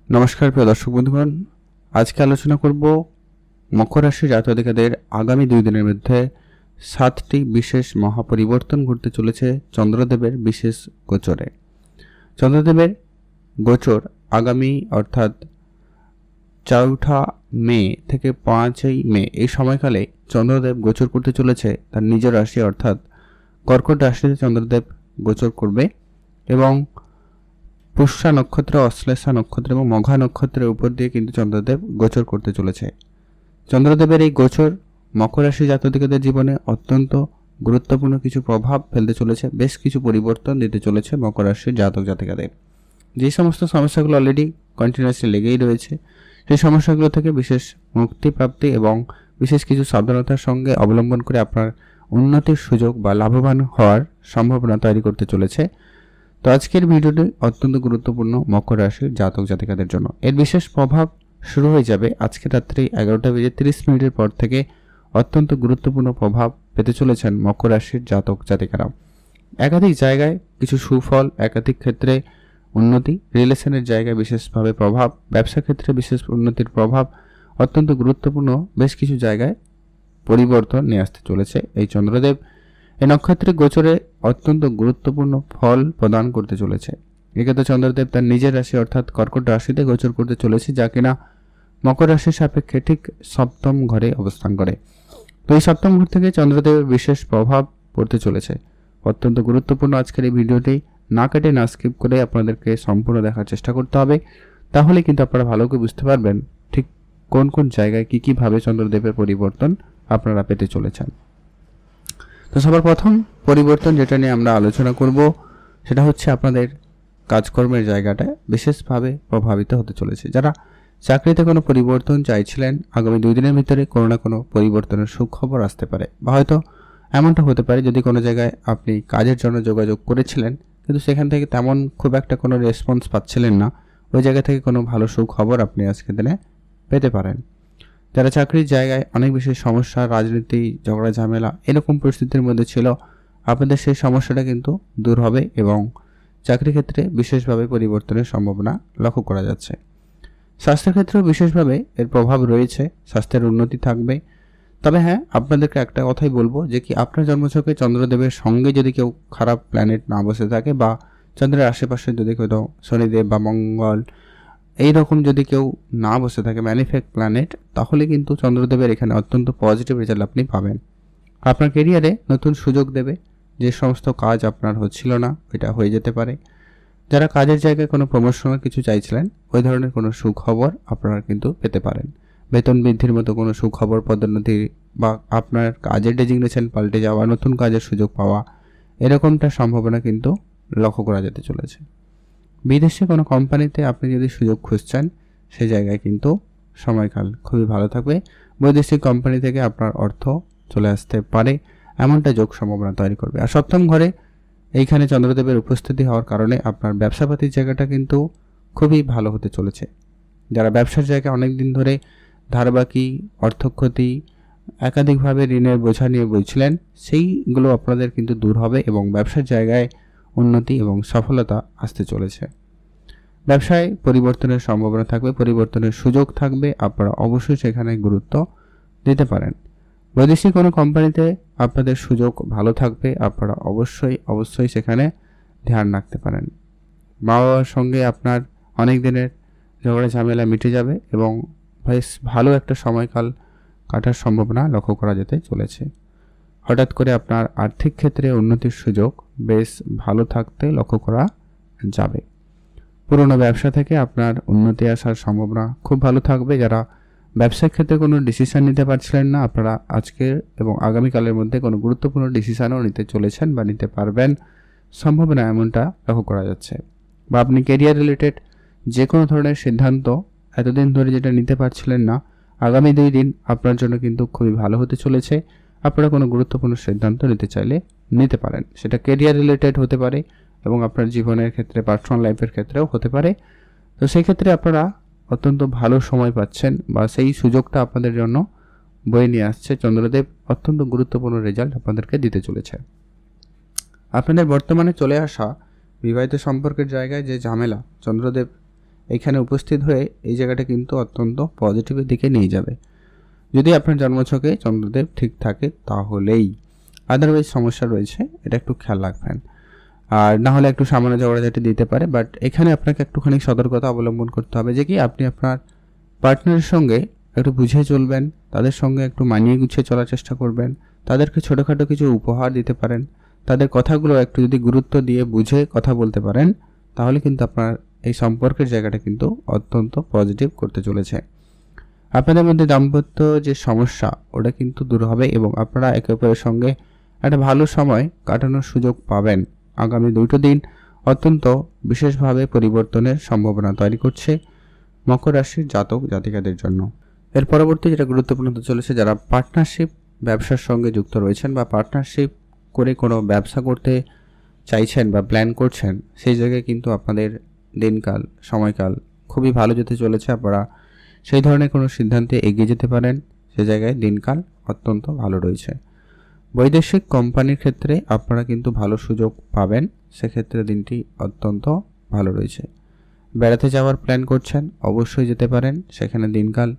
নমস্কার প্রিয় দর্শক বন্ধুগণ, আজকে আলোচনা করব মকর রাশির জাতক-জাতিকাদের আগামী 2 দিনের মধ্যে 7টি বিশেষ মহাপরিবর্তন ঘটতে চলেছে চন্দ্রদেবের বিশেষ গোচরে। চন্দ্রদেবের গোচর আগামী অর্থাৎ 4 মে থেকে 5 মে এই সময়কালে চন্দ্রদেব গোচর করতে চলেছে তার নিজ রাশি অর্থাৎ কর্কট রাশিতে চন্দ্রদেব গোচর করবে এবং পুষ্যা নক্ষত্র, অশ্লেষা নক্ষত্র এবং মঘা নক্ষত্রের উপর দিয়ে কিন্তু চন্দ্রদেব গোচর করতে চলেছে। চন্দ্রদেবের এই গোচর মকর রাশি জাতকদের জীবনে অত্যন্ত গুরুত্বপূর্ণ কিছু প্রভাব ফেলতে চলেছে, বেশ কিছু পরিবর্তন দিতে চলেছে মকর রাশির জাতক জাতিকাদের। যে সমস্ত সমস্যাগুলো অলরেডি কন্টিনিউয়াসলি লেগেই রয়েছে সেই সমস্যাগুলো থেকে বিশেষ মুক্তি প্রাপ্তি এবং বিশেষ কিছু সাবধানতার সঙ্গে অবলম্বন করে আপনার উন্নতির সুযোগ বা লাভবান হওয়ার সম্ভাবনা তৈরি করতে চলেছে। তো আজকের ভিডিওটি অত্যন্ত গুরুত্বপূর্ণ মকর রাশির জাতক জাতিকাদের জন্য। এর বিশেষ প্রভাব শুরু হয়ে যাবে আজকে রাত্রি 11:30 পর থেকে। অত্যন্ত গুরুত্বপূর্ণ প্রভাব পেতে চলেছেন মকর রাশির জাতক জাতিকারা। একাধিক জায়গায় কিছু সুফল, একাধিক ক্ষেত্রে উন্নতি, রিলেশনের জায়গায় বিশেষভাবে প্রভাব, ব্যবসা ক্ষেত্রে বিশেষ উন্নতির প্রভাব, অত্যন্ত গুরুত্বপূর্ণ বেশ কিছু জায়গায় পরিবর্তন নিয়ে আসতে চলেছে এই চন্দ্রদেব। এই নক্ষত্রের গোচরে অত্যন্ত গুরুত্বপূর্ণ ফল প্রদান করতে চলেছে। এক্ষেত্রে চন্দ্রদেব তার নিজের রাশি অর্থাৎ কর্কট রাশিতে গোচর করতে চলেছে, যা কিনা মকর রাশির সাপেক্ষে ঠিক সপ্তম ঘরে অবস্থান করে। তো এই সপ্তম ঘর থেকে চন্দ্রদেবের বিশেষ প্রভাব পড়তে চলেছে। অত্যন্ত গুরুত্বপূর্ণ আজকের এই ভিডিওটি না কেটে না স্কিপ করে আপনাদেরকে সম্পূর্ণ দেখার চেষ্টা করতে হবে, তাহলে কিন্তু আপনারা ভালো করে বুঝতে পারবেন ঠিক কোন কোন জায়গায় কীভাবে চন্দ্রদেবের পরিবর্তন আপনারা পেতে চলেছেন। তো সবার প্রথম পরিবর্তন যেটা নিয়ে আমরা আলোচনা করব সেটা হচ্ছে আপনাদের কাজকর্মের জায়গাটা বিশেষভাবে প্রভাবিত হতে চলেছে। যারা চাকরিতে কোনো পরিবর্তন চাইছিলেন, আগামী 2 দিনের ভিতরে কোনো না কোনো পরিবর্তনের সুখবর আসতে পারে, বা হয়তো এমনটা হতে পারে যদি কোনো জায়গায় আপনি কাজের জন্য যোগাযোগ করেছিলেন কিন্তু সেখান থেকে তেমন খুব একটা কোনো রেসপন্স পাচ্ছিলেন না, ওই জায়গা থেকে কোনো ভালো সুখবর আপনি আজকের দিনে পেতে পারেন। যারা চাকরির জায়গায় অনেক বেশি সমস্যা, রাজনীতি, ঝগড়া ঝামেলা এরকম পরিস্থিতির মধ্যে ছিল, আপনাদের সেই সমস্যাটা কিন্তু দূর হবে এবং চাকরি ক্ষেত্রে বিশেষভাবে পরিবর্তনের সম্ভাবনা লক্ষ্য করা যাচ্ছে। স্বাস্থ্যের ক্ষেত্রেও বিশেষভাবে এর প্রভাব রয়েছে, স্বাস্থ্যের উন্নতি থাকবে। তবে হ্যাঁ, আপনাদেরকে একটা কথাই বলবো যে কি আপনার জন্মছকে চন্দ্রদেবের সঙ্গে যদি কেউ খারাপ প্ল্যানেট না বসে থাকে বা চন্দ্রের আশেপাশে যদি কেউ শনিদেব বা মঙ্গল এইরকম যদি কেউ না বসে থাকে ম্যানিফেক্ট প্ল্যানেট, তাহলে কিন্তু চন্দ্রদেবের এখানে অত্যন্ত পজিটিভ রেজাল্ট আপনি পাবেন। আপনার কেরিয়ারে নতুন সুযোগ দেবে, যে সমস্ত কাজ আপনার হচ্ছিল না এটা হয়ে যেতে পারে। যারা কাজের জায়গায় কোনো প্রমোশনাল কিছু চাইছিলেন ওই ধরনের কোনো সুখবর আপনারা কিন্তু পেতে পারেন। বেতন বৃদ্ধির মতো কোনো সুখবর, পদোন্নতি বা আপনার কাজের ডেজিগনেশন পাল্টে যাওয়া, নতুন কাজের সুযোগ পাওয়া এরকমটা সম্ভাবনা কিন্তু লক্ষ্য করা যেতে চলেছে। বিদেশে কোনো কোম্পানিতে আপনি যদি সুযোগ খুঁজছেন সেই জায়গায় কিন্তু সময়কাল খুবই ভালো থাকবে। বৈদেশিক কোম্পানি থেকে আপনার অর্থ চলে আসতে পারে, এমনটা যোগ সম্ভাবনা তৈরি করবে। আর সপ্তম ঘরে এইখানে চন্দ্রদেবের উপস্থিতি হওয়ার কারণে আপনার ব্যবসাপাতির জায়গাটা কিন্তু খুবই ভালো হতে চলেছে। যারা ব্যবসার জায়গায় অনেক দিন ধরে ধারবাকি, অর্থক্ষতি, একাধিকভাবে ঋণের বোঝা নিয়ে বলছিলেন, সেইগুলো আপনাদের কিন্তু দূর হবে এবং ব্যবসার জায়গায় উন্নতি এবং সফলতা আসতে চলেছে। ব্যবসায় পরিবর্তনের সম্ভাবনা থাকবে, পরিবর্তনের সুযোগ থাকবে, আপনারা অবশ্যই সেখানে গুরুত্ব দিতে পারেন। বৈদেশিক কোনো কোম্পানিতে আপনাদের সুযোগ ভালো থাকবে, আপনারা অবশ্যই সেখানে ধ্যান রাখতে পারেন। মা বাবার সঙ্গে আপনার অনেক দিনের ঝগড়া ঝামেলা মিটে যাবে এবং বেশ ভালো একটা সময়কাল কাটার সম্ভাবনা লক্ষ্য করা যেতে চলেছে। হঠাৎ করে আপনার আর্থিক ক্ষেত্রে উন্নতির সুযোগ বেশ ভালো থাকতে লক্ষ্য করা যাবে। পুরনো ব্যবসা থেকে আপনার উন্নতি আসার সম্ভাবনা খুব ভালো থাকবে। যারা ব্যবসার ক্ষেত্রে কোনো ডিসিশন নিতে পারছিলেন না, আপনারা আজকের এবং আগামীকালের মধ্যে কোনো গুরুত্বপূর্ণ ডিসিশনও নিতে চলেছেন বা নিতে পারবেন, সম্ভাবনা এমনটা লক্ষ্য করা যাচ্ছে। বা আপনি কেরিয়ার রিলেটেড যে কোনো ধরনের সিদ্ধান্ত এতদিন ধরে যেটা নিতে পারছিলেন না, আগামী 2 দিন আপনার জন্য কিন্তু খুবই ভালো হতে চলেছে। আপনারা কোনো গুরুত্বপূর্ণ সিদ্ধান্ত নিতে চাইলে নিতে পারেন, সেটা কেরিয়ার রিলেটেড হতে পারে এবং আপনার জীবনের ক্ষেত্রে, পার্সোনাল লাইফের ক্ষেত্রেও হতে পারে। তো সেই ক্ষেত্রে আপনারা অত্যন্ত ভালো সময় পাচ্ছেন বা সেই সুযোগটা আপনাদের জন্য বয়ে নিয়ে আসছে চন্দ্রদেব। অত্যন্ত গুরুত্বপূর্ণ রেজাল্ট আপনাদেরকে দিতে চলেছে। আপনাদের বর্তমানে চলে আসা বিবাহিত সম্পর্কের জায়গায় যে ঝামেলা চন্দ্রদেব এখানে উপস্থিত হয়ে এই জায়গাটা কিন্তু অত্যন্ত পজিটিভের দিকে নিয়ে যাবে, যদি আপনার জন্মছকে চন্দ্রদেব ঠিক থাকে তাহলেই। আদারওয়াইজ সমস্যা রয়েছে, এটা একটু খেয়াল রাখবেন। আর না হলে একটু সামান্য ঝগড়াঝাটি দিতে পারে, বাট এখানে আপনাকে একটুখানি সতর্কতা অবলম্বন করতে হবে যে কি আপনি আপনার পার্টনারের সঙ্গে একটু বুঝে চলবেন, তাদের সঙ্গে একটু মানিয়ে গুছিয়ে চলার চেষ্টা করবেন, তাদেরকে ছোটোখাটো কিছু উপহার দিতে পারেন, তাদের কথাগুলো একটু যদি গুরুত্ব দিয়ে বুঝে কথা বলতে পারেন, তাহলে কিন্তু আপনার এই সম্পর্কের জায়গাটা কিন্তু অত্যন্ত পজিটিভ করতে চলেছে। আপনাদের মধ্যে দাম্পত্য যে সমস্যা ওটা কিন্তু দূর হবে এবং আপনারা একে অপরের সঙ্গে একটা ভালো সময় কাটানোর সুযোগ পাবেন। আগামী 2টো দিন অত্যন্ত বিশেষভাবে পরিবর্তনের সম্ভাবনা তৈরি করছে মকর রাশির জাতক জাতিকাদের জন্য। এর পরবর্তী যেটা গুরুত্বপূর্ণ হতে চলেছে, যারা পার্টনারশিপ ব্যবসার সঙ্গে যুক্ত রয়েছেন বা পার্টনারশিপ করে কোনো ব্যবসা করতে চাইছেন বা প্ল্যান করছেন, সেই জায়গায় কিন্তু আপনাদের দিনকাল সময়কাল খুবই ভালো যেতে চলেছে। আপনারা সেই ধরনের কোনো সিদ্ধান্তে এগিয়ে যেতে পারেন, সে জায়গায় দিনকাল অত্যন্ত ভালো রয়েছে। বৈদেশিক কোম্পানির ক্ষেত্রে আপনারা কিন্তু ভালো সুযোগ পাবেন, সেক্ষেত্রে দিনটি অত্যন্ত ভালো রয়েছে। বেড়াতে যাওয়ার প্ল্যান করছেন, অবশ্যই যেতে পারেন, সেখানে দিনকাল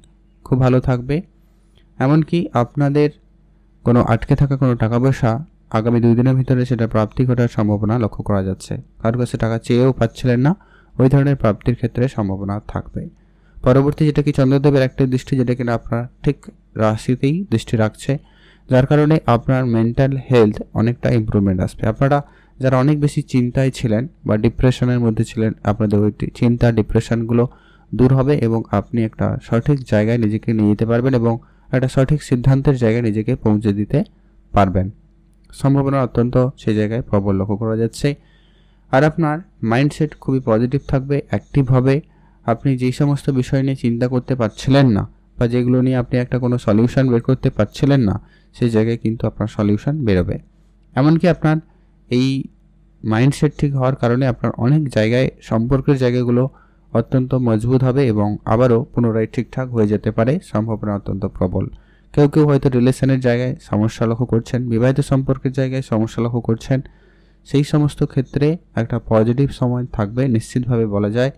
খুব ভালো থাকবে। এমনকি আপনাদের কোনো আটকে থাকা কোনো টাকা পয়সা আগামী 2 দিনের ভিতরে সেটা প্রাপ্তি ঘটার সম্ভাবনা লক্ষ্য করা যাচ্ছে। কারোর কাছে টাকা চেয়েও পাচ্ছিলেন না, ওই ধরনের প্রাপ্তির ক্ষেত্রে সম্ভাবনা থাকবে। পরবর্তী যেটা কি চন্দ্রদেবের একটা দৃষ্টি, যেটা কিনা আপনার ঠিক রাশিতেই দৃষ্টি রাখছে, যার কারণে আপনার মেন্টাল হেলথ অনেকটা ইমপ্রুভমেন্ট আসবে। আপনারা যারা অনেক বেশি চিন্তায় ছিলেন বা ডিপ্রেশনের মধ্যে ছিলেন, আপনাদের ওই চিন্তা ডিপ্রেশনগুলো দূর হবে এবং আপনি একটা সঠিক জায়গায় নিজেকে নিয়ে যেতে পারবেন এবং একটা সঠিক সিদ্ধান্তের জায়গায় নিজেকে পৌঁছে দিতে পারবেন। সম্ভাবনা অত্যন্ত সেই জায়গায় প্রবল লক্ষ্য করা যাচ্ছে। আর আপনার মাইন্ডসেট খুবই পজিটিভ থাকবে, অ্যাক্টিভ হবে। আপনি যেই সমস্ত বিষয় নিয়ে চিন্তা করতে পারছিলেন না বা যেগুলো নিয়ে আপনি একটা কোনো সলিউশন বের করতে পারছিলেন না, সেই জায়গায় কিন্তু আপনার সলিউশন বেরোবে। এমনকি আপনার এই মাইন্ডসেট ঠিক হওয়ার কারণে আপনার অনেক জায়গায় সম্পর্কের জায়গাগুলো অত্যন্ত মজবুত হবে এবং আবারও পুনরায় ঠিকঠাক হয়ে যেতে পারে, সম্ভাবনা অত্যন্ত প্রবল। কেউ কেউ হয়তো রিলেশনের জায়গায় সমস্যা লক্ষ্য করছেন, বিবাহিত সম্পর্কের জায়গায় সমস্যা লক্ষ্য করছেন, সেই সমস্ত ক্ষেত্রে একটা পজিটিভ সময় থাকবে, নিশ্চিতভাবে বলা যায়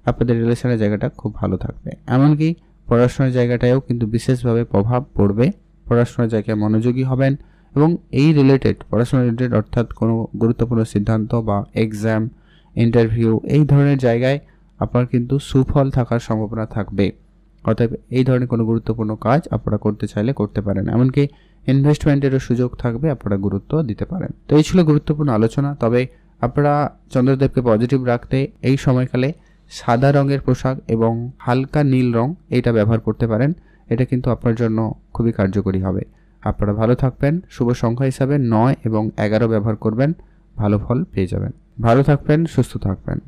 আপনাদের রিলেশনের জায়গাটা খুব ভালো থাকবে। এমনকি পড়াশোনার জায়গাটায়ও কিন্তু বিশেষভাবে প্রভাব পড়বে, পড়াশোনার জায়গায় মনোযোগী হবেন এবং এই রিলেটেড পড়াশোনা রিলেটেড অর্থাৎ কোনো গুরুত্বপূর্ণ সিদ্ধান্ত বা এক্সাম, ইন্টারভিউ এই ধরনের জায়গায় আপনার কিন্তু সুফল থাকার সম্ভাবনা থাকবে। অতএব এই ধরনের কোনো গুরুত্বপূর্ণ কাজ আপনারা করতে চাইলে করতে পারেন, এমনকি ইনভেস্টমেন্টেরও সুযোগ থাকবে, আপনারা গুরুত্ব দিতে পারেন। তো এই ছিল গুরুত্বপূর্ণ আলোচনা। তবে আপনারা চন্দ্রদেবকে পজিটিভ রাখতে এই সময়কালে সাদা রঙের পোশাক এবং হালকা নীল রং এইটা ব্যবহার করতে পারেন, এটা কিন্তু আপনার জন্য খুবই কার্যকরী হবে। আপনারা ভালো থাকবেন, শুভ সংখ্যা হিসাবে 9 এবং 11 ব্যবহার করবেন, ভালো ফল পেয়ে যাবেন। ভালো থাকবেন, সুস্থ থাকবেন।